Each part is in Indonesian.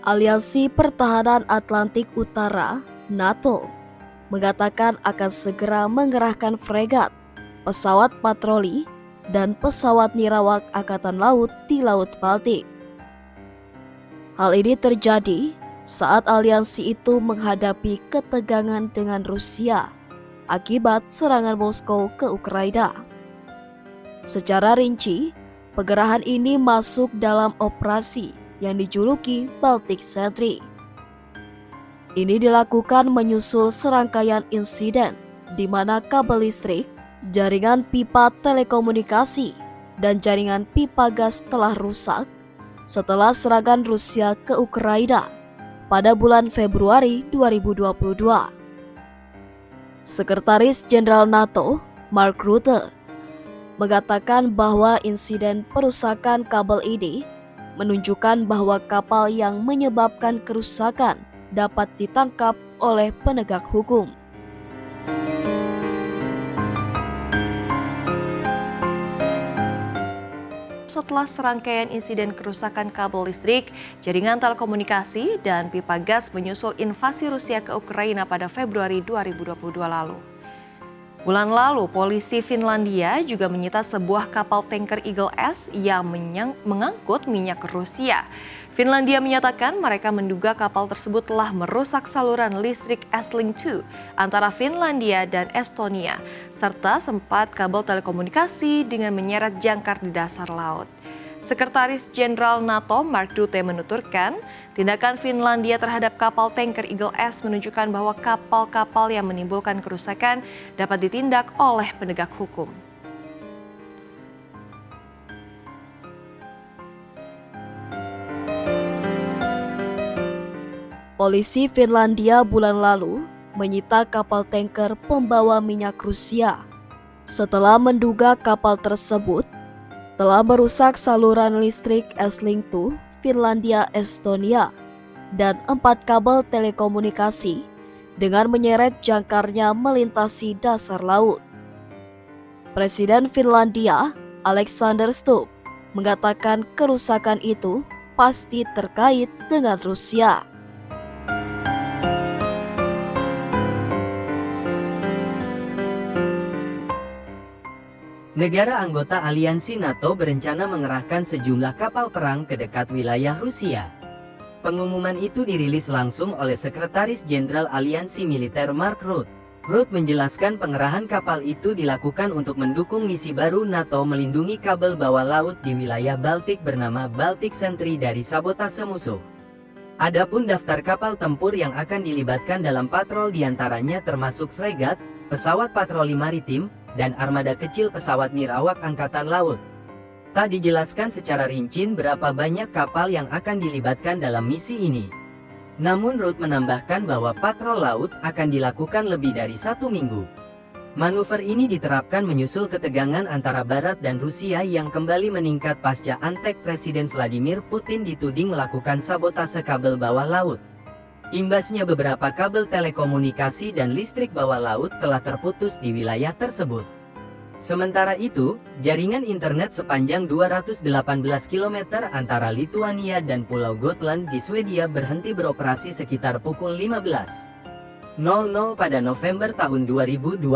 Aliansi Pertahanan Atlantik Utara (NATO) mengatakan akan segera mengerahkan fregat, pesawat patroli, dan pesawat nirawak Angkatan Laut di Laut Baltik. Hal ini terjadi saat aliansi itu menghadapi ketegangan dengan Rusia akibat serangan Moskow ke Ukraina. Secara rinci, pengerahan ini masuk dalam operasi yang dijuluki Baltic Sentry. Ini dilakukan menyusul serangkaian insiden di mana kabel listrik, jaringan pipa telekomunikasi, dan jaringan pipa gas telah rusak setelah serangan Rusia ke Ukraina pada bulan Februari 2022. Sekretaris Jenderal NATO, Mark Rutte, mengatakan bahwa insiden perusakan kabel ini menunjukkan bahwa kapal yang menyebabkan kerusakan dapat ditangkap oleh penegak hukum. Setelah serangkaian insiden kerusakan kabel listrik, jaringan telekomunikasi, dan pipa gas menyusul invasi Rusia ke Ukraina pada Februari 2022 lalu. Bulan lalu, polisi Finlandia juga menyita sebuah kapal tanker Eagle S yang mengangkut minyak Rusia. Finlandia menyatakan mereka menduga kapal tersebut telah merusak saluran listrik Estlink 2 antara Finlandia dan Estonia, serta sempat kabel telekomunikasi dengan menyeret jangkar di dasar laut. Sekretaris Jenderal NATO Mark Rutte menuturkan, tindakan Finlandia terhadap kapal tanker Eagle S menunjukkan bahwa kapal-kapal yang menimbulkan kerusakan dapat ditindak oleh penegak hukum. Polisi Finlandia bulan lalu menyita kapal tanker pembawa minyak Rusia setelah menduga kapal tersebut telah merusak saluran listrik Estlink 2 Finlandia Estonia dan 4 kabel telekomunikasi dengan menyeret jangkarnya melintasi dasar laut. Presiden Finlandia Alexander Stubb mengatakan kerusakan itu pasti terkait dengan Rusia. Negara anggota aliansi NATO berencana mengerahkan sejumlah kapal perang ke dekat wilayah Rusia. Pengumuman itu dirilis langsung oleh Sekretaris Jenderal Aliansi Militer Mark Rutte. Rutte menjelaskan pengerahan kapal itu dilakukan untuk mendukung misi baru NATO melindungi kabel bawah laut di wilayah Baltik bernama Baltic Sentry dari sabotase musuh. Adapun daftar kapal tempur yang akan dilibatkan dalam patrol diantaranya termasuk fregat, pesawat patroli maritim, dan armada kecil pesawat nirawak Angkatan Laut. Tak dijelaskan secara rinci berapa banyak kapal yang akan dilibatkan dalam misi ini. Namun Rutte menambahkan bahwa patrol laut akan dilakukan lebih dari 1 minggu. Manuver ini diterapkan menyusul ketegangan antara Barat dan Rusia yang kembali meningkat pasca antek Presiden Vladimir Putin dituding melakukan sabotase kabel bawah laut. Imbasnya beberapa kabel telekomunikasi dan listrik bawah laut telah terputus di wilayah tersebut. Sementara itu, jaringan internet sepanjang 218 km antara Lituania dan Pulau Gotland di Swedia berhenti beroperasi sekitar pukul 15.00 pada November tahun 2024.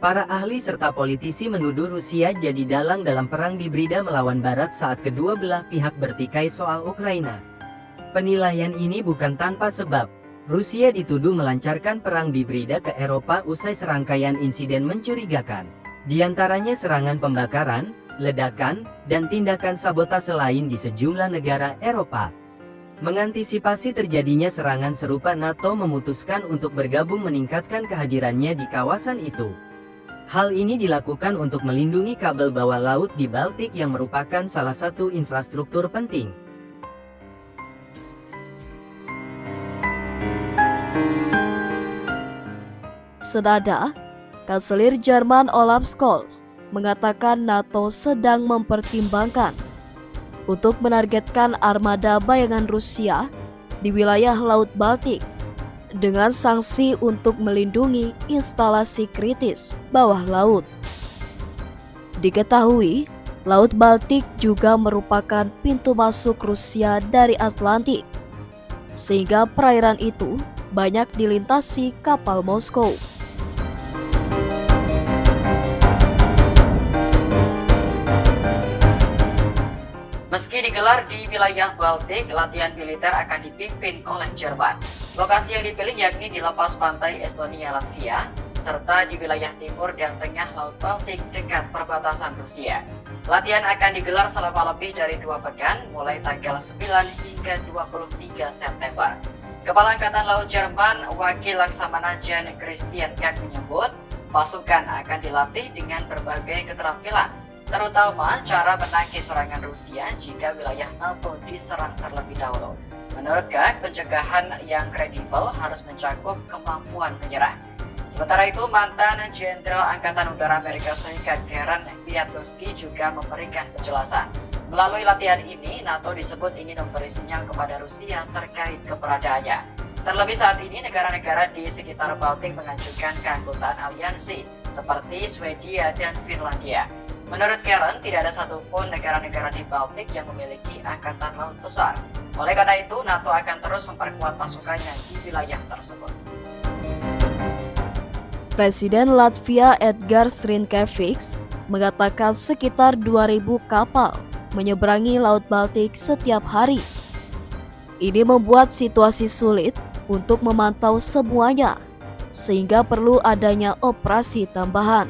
Para ahli serta politisi menuduh Rusia jadi dalang dalam perang hibrida melawan Barat saat kedua belah pihak bertikai soal Ukraina. Penilaian ini bukan tanpa sebab. Rusia dituduh melancarkan perang hibrida ke Eropa usai serangkaian insiden mencurigakan. Di antaranya serangan pembakaran, ledakan, dan tindakan sabotase lain di sejumlah negara Eropa. Mengantisipasi terjadinya serangan serupa, NATO memutuskan untuk bergabung meningkatkan kehadirannya di kawasan itu. Hal ini dilakukan untuk melindungi kabel bawah laut di Baltik yang merupakan salah satu infrastruktur penting. Senada, Kanselir Jerman Olaf Scholz mengatakan NATO sedang mempertimbangkan untuk menargetkan armada bayangan Rusia di wilayah Laut Baltik dengan sanksi untuk melindungi instalasi kritis bawah laut. Diketahui, Laut Baltik juga merupakan pintu masuk Rusia dari Atlantik sehingga perairan itu banyak dilintasi kapal Moskow. Meski digelar di wilayah Baltik, latihan militer akan dipimpin oleh Jerman. Lokasi yang dipilih yakni di lepas pantai Estonia, Latvia, serta di wilayah timur dan tengah Laut Baltik dekat perbatasan Rusia. Latihan akan digelar selama lebih dari 2 pekan, mulai tanggal 9 hingga 23 September. Kepala Angkatan Laut Jerman, Wakil Laksamana Jan Christian Kak menyebut, pasukan akan dilatih dengan berbagai keterampilan, terutama cara menangkis serangan Rusia jika wilayah NATO diserang terlebih dahulu. Menurut Kak, pencegahan yang kredibel harus mencakup kemampuan menyerah. Sementara itu, mantan Jenderal Angkatan Udara Amerika Serikat Karen Pietrowski juga memberikan penjelasan. Melalui latihan ini, NATO disebut ingin memberi sinyal kepada Rusia terkait keberadaannya. Terlebih saat ini, negara-negara di sekitar Baltik mengajukan keanggotaan aliansi, seperti Swedia dan Finlandia. Menurut Karen, tidak ada satupun negara-negara di Baltik yang memiliki angkatan laut besar. Oleh karena itu, NATO akan terus memperkuat pasukannya di wilayah tersebut. Presiden Latvia Edgars Rinkēvičs mengatakan sekitar 2.000 kapal menyeberangi Laut Baltik setiap hari. Ini membuat situasi sulit untuk memantau semuanya, sehingga perlu adanya operasi tambahan.